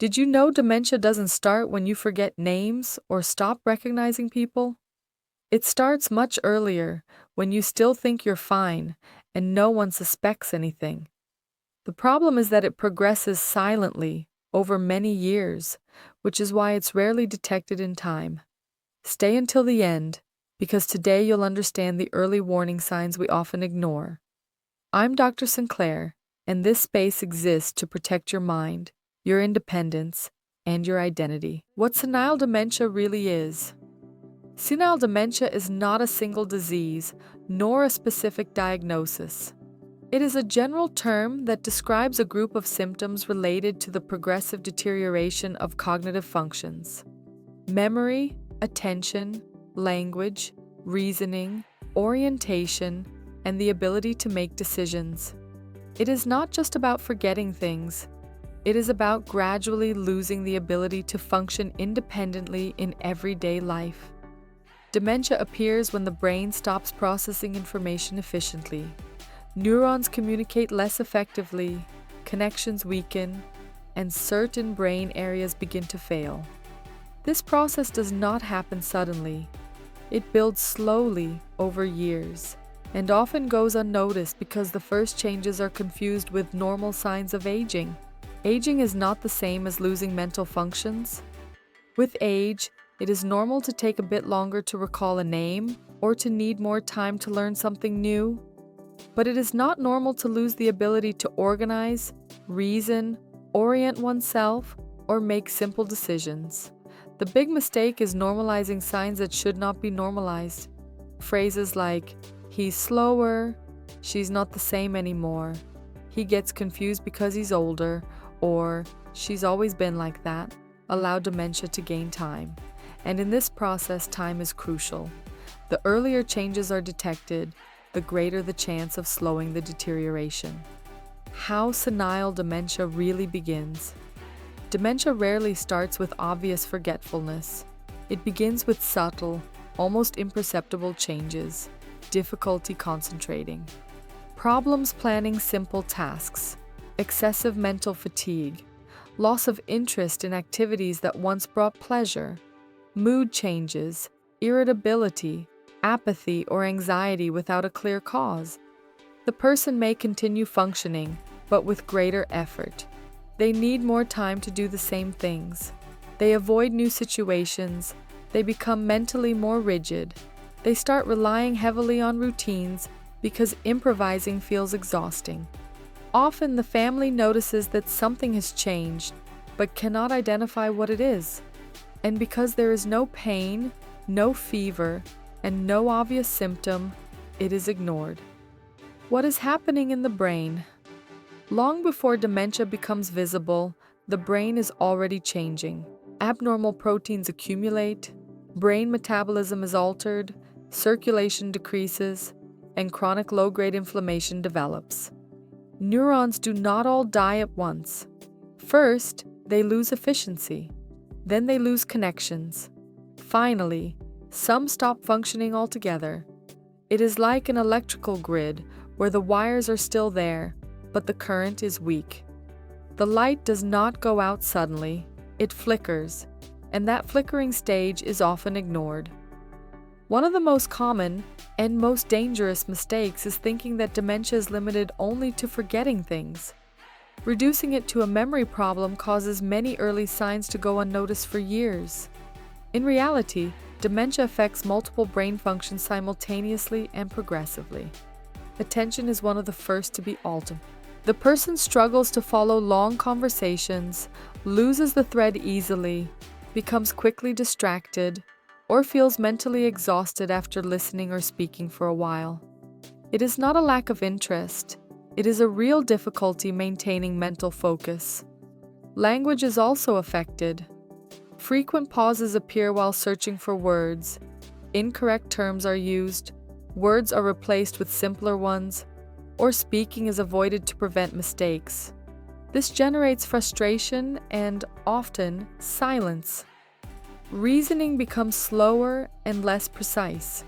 Did you know dementia doesn't start when you forget names or stop recognizing people? It starts much earlier, when you still think you're fine and no one suspects anything. The problem is that it progresses silently over many years, which is why it's rarely detected in time. Stay until the end, because today you'll understand the early warning signs we often ignore. I'm Dr. Sinclair, and this space exists to protect your mind, your independence, and your identity. What senile dementia really is. Senile dementia is not a single disease, nor a specific diagnosis. It is a general term that describes a group of symptoms related to the progressive deterioration of cognitive functions. Memory, attention, language, reasoning, orientation, and the ability to make decisions. It is not just about forgetting things. It is about gradually losing the ability to function independently in everyday life. Dementia appears when the brain stops processing information efficiently. Neurons communicate less effectively, connections weaken, and certain brain areas begin to fail. This process does not happen suddenly. It builds slowly over years, and often goes unnoticed because the first changes are confused with normal signs of aging. Aging is not the same as losing mental functions. With age, it is normal to take a bit longer to recall a name or to need more time to learn something new. But it is not normal to lose the ability to organize, reason, orient oneself, or make simple decisions. The big mistake is normalizing signs that should not be normalized. Phrases like, "He's slower," "She's not the same anymore," "He gets confused because he's older," or "She's always been like that," allow dementia to gain time. And in this process, time is crucial. The earlier changes are detected, the greater the chance of slowing the deterioration. How senile dementia really begins. Dementia rarely starts with obvious forgetfulness. It begins with subtle, almost imperceptible changes, difficulty concentrating, problems planning simple tasks, excessive mental fatigue, loss of interest in activities that once brought pleasure, mood changes, irritability, apathy, or anxiety without a clear cause. The person may continue functioning, but with greater effort. They need more time to do the same things. They avoid new situations. They become mentally more rigid. They start relying heavily on routines because improvising feels exhausting. Often the family notices that something has changed, but cannot identify what it is. And because there is no pain, no fever, and no obvious symptom, it is ignored. What is happening in the brain? Long before dementia becomes visible, the brain is already changing. Abnormal proteins accumulate, brain metabolism is altered, circulation decreases, and chronic low-grade inflammation develops. Neurons do not all die at once. First, they lose efficiency. Then they lose connections. Finally, some stop functioning altogether. It is like an electrical grid where the wires are still there, but the current is weak. The light does not go out suddenly, it flickers, and that flickering stage is often ignored. One of the most common and most dangerous mistakes is thinking that dementia is limited only to forgetting things. Reducing it to a memory problem causes many early signs to go unnoticed for years. In reality, dementia affects multiple brain functions simultaneously and progressively. Attention is one of the first to be altered. The person struggles to follow long conversations, loses the thread easily, becomes quickly distracted, or feels mentally exhausted after listening or speaking for a while. It is not a lack of interest. It is a real difficulty maintaining mental focus. Language is also affected. Frequent pauses appear while searching for words. Incorrect terms are used. Words are replaced with simpler ones, or speaking is avoided to prevent mistakes. This generates frustration and, often, silence. Reasoning becomes slower and less precise.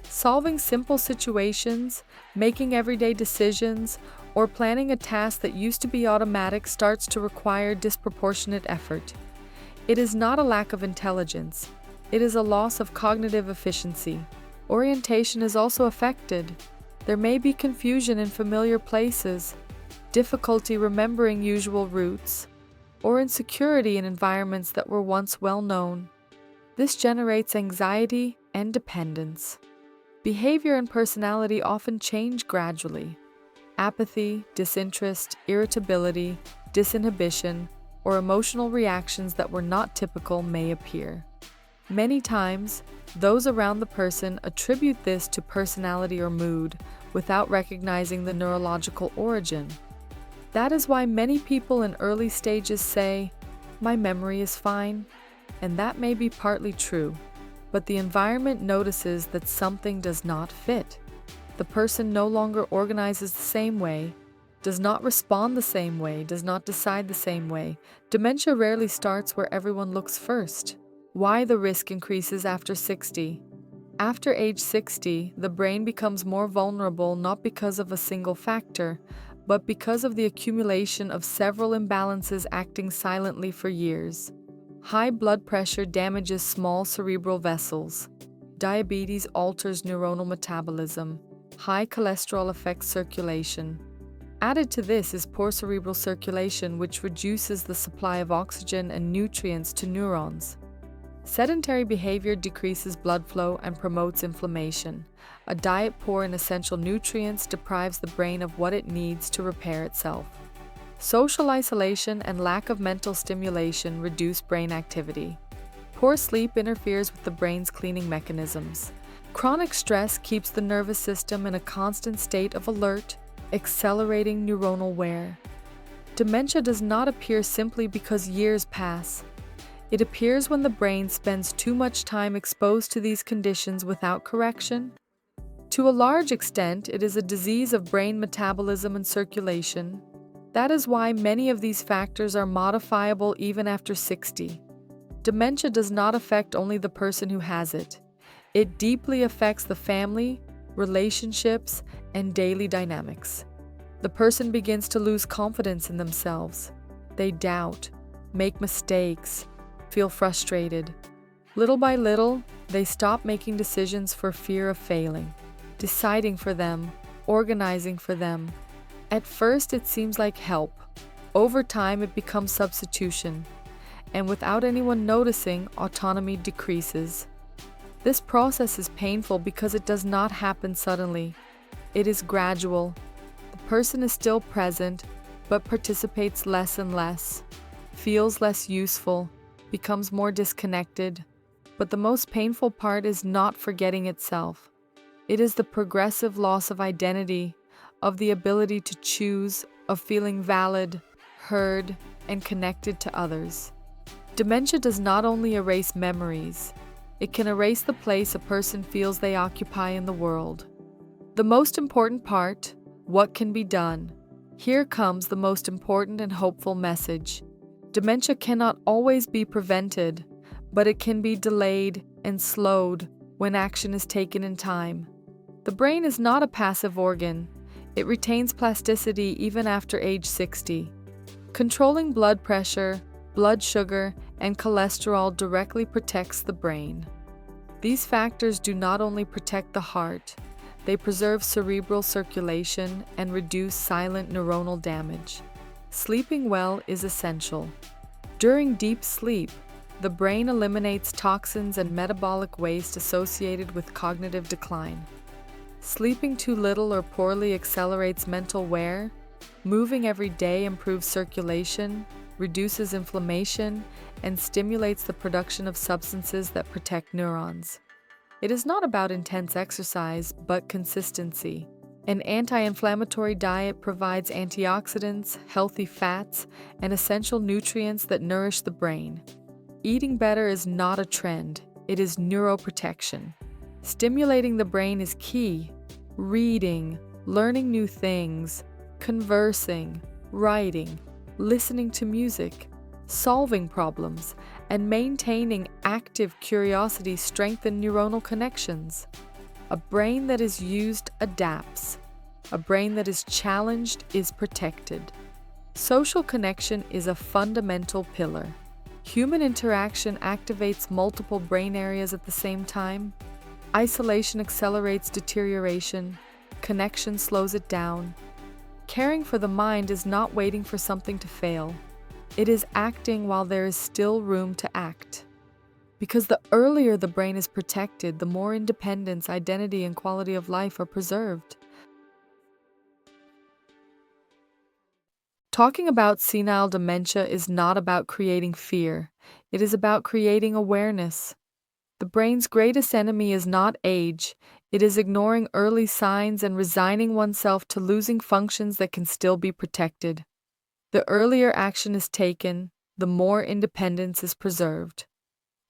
Solving simple situations, making everyday decisions, or planning a task that used to be automatic starts to require disproportionate effort. It is not a lack of intelligence, it is a loss of cognitive efficiency. Orientation is also affected. There may be confusion in familiar places, difficulty remembering usual routes, or insecurity in environments that were once well known. This generates anxiety and dependence. Behavior and personality often change gradually. Apathy, disinterest, irritability, disinhibition, or emotional reactions that were not typical may appear. Many times, those around the person attribute this to personality or mood without recognizing the neurological origin. That is why many people in early stages say, "My memory is fine," and that may be partly true, but the environment notices that something does not fit. The person no longer organizes the same way, does not respond the same way, does not decide the same way. Dementia rarely starts where everyone looks first. Why the risk increases after 60? After age 60, the brain becomes more vulnerable not because of a single factor, but because of the accumulation of several imbalances acting silently for years. High blood pressure damages small cerebral vessels. Diabetes alters neuronal metabolism. High cholesterol affects circulation. Added to this is poor cerebral circulation, which reduces the supply of oxygen and nutrients to neurons. Sedentary behavior decreases blood flow and promotes inflammation. A diet poor in essential nutrients deprives the brain of what it needs to repair itself. Social isolation and lack of mental stimulation reduce brain activity. Poor sleep interferes with the brain's cleaning mechanisms. Chronic stress keeps the nervous system in a constant state of alert, accelerating neuronal wear. Dementia does not appear simply because years pass. It appears when the brain spends too much time exposed to these conditions without correction. To a large extent, it is a disease of brain metabolism and circulation. That is why many of these factors are modifiable even after 60. Dementia does not affect only the person who has it. It deeply affects the family, relationships, and daily dynamics. The person begins to lose confidence in themselves. They doubt, make mistakes, feel frustrated. Little by little, they stop making decisions for fear of failing, deciding for them, organizing for them. At first, it seems like help. Over time, it becomes substitution. And without anyone noticing, autonomy decreases. This process is painful because it does not happen suddenly. It is gradual. The person is still present, but participates less and less, feels less useful, becomes more disconnected. But the most painful part is not forgetting itself. It is the progressive loss of identity, of the ability to choose, of feeling valid, heard, and connected to others. Dementia does not only erase memories, it can erase the place a person feels they occupy in the world. The most important part, what can be done? Here comes the most important and hopeful message. Dementia cannot always be prevented, but it can be delayed and slowed when action is taken in time. The brain is not a passive organ. It retains plasticity even after age 60. Controlling blood pressure, blood sugar, and cholesterol directly protects the brain. These factors do not only protect the heart, they preserve cerebral circulation and reduce silent neuronal damage. Sleeping well is essential. During deep sleep, the brain eliminates toxins and metabolic waste associated with cognitive decline. Sleeping too little or poorly accelerates mental wear. Moving every day improves circulation, reduces inflammation, and stimulates the production of substances that protect neurons. It is not about intense exercise, but consistency. An anti-inflammatory diet provides antioxidants, healthy fats, and essential nutrients that nourish the brain. Eating better is not a trend, it is neuroprotection. Stimulating the brain is key. Reading, learning new things, conversing, writing, listening to music, solving problems, and maintaining active curiosity strengthen neuronal connections. A brain that is used adapts. A brain that is challenged is protected. Social connection is a fundamental pillar. Human interaction activates multiple brain areas at the same time. Isolation accelerates deterioration. Connection slows it down. Caring for the mind is not waiting for something to fail. It is acting while there is still room to act. Because the earlier the brain is protected, the more independence, identity, and quality of life are preserved. Talking about senile dementia is not about creating fear. It is about creating awareness. The brain's greatest enemy is not age. It is ignoring early signs and resigning oneself to losing functions that can still be protected. The earlier action is taken, the more independence is preserved.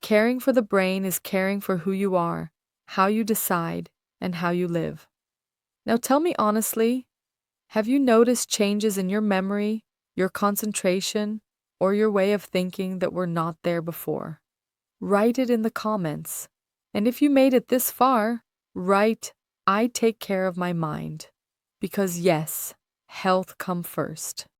Caring for the brain is caring for who you are, how you decide, and how you live. Now tell me honestly, have you noticed changes in your memory, your concentration, or your way of thinking that were not there before? Write it in the comments. And if you made it this far, write, I take care of my mind. Because yes, health comes first.